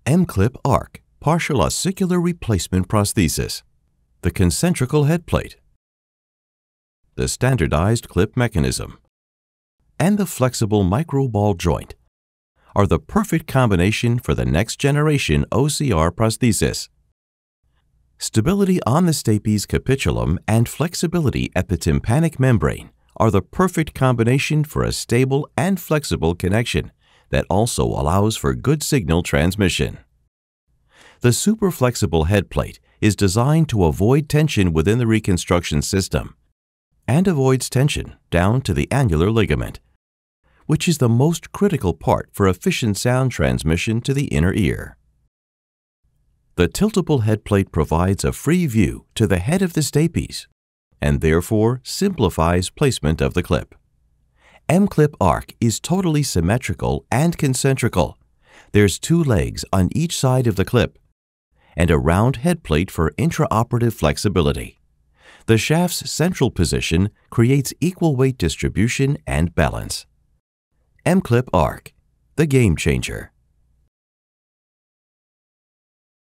mCLIP ARC, partial ossicular replacement prosthesis, the concentrical headplate, the standardized clip mechanism, and the flexible micro-ball joint are the perfect combination for the next generation OCR prosthesis. Stability on the stapes capitulum and flexibility at the tympanic membrane are the perfect combination for a stable and flexible connection that also allows for good signal transmission. The super flexible headplate is designed to avoid tension within the reconstruction system and avoids tension down to the annular ligament, which is the most critical part for efficient sound transmission to the inner ear. The tiltable headplate provides a free view to the head of the stapes and therefore simplifies placement of the clip. mCLIP ARC is totally symmetrical and concentrical. There's 2 legs on each side of the clip and a round headplate for intraoperative flexibility. The shaft's central position creates equal weight distribution and balance. mCLIP ARC, the game changer.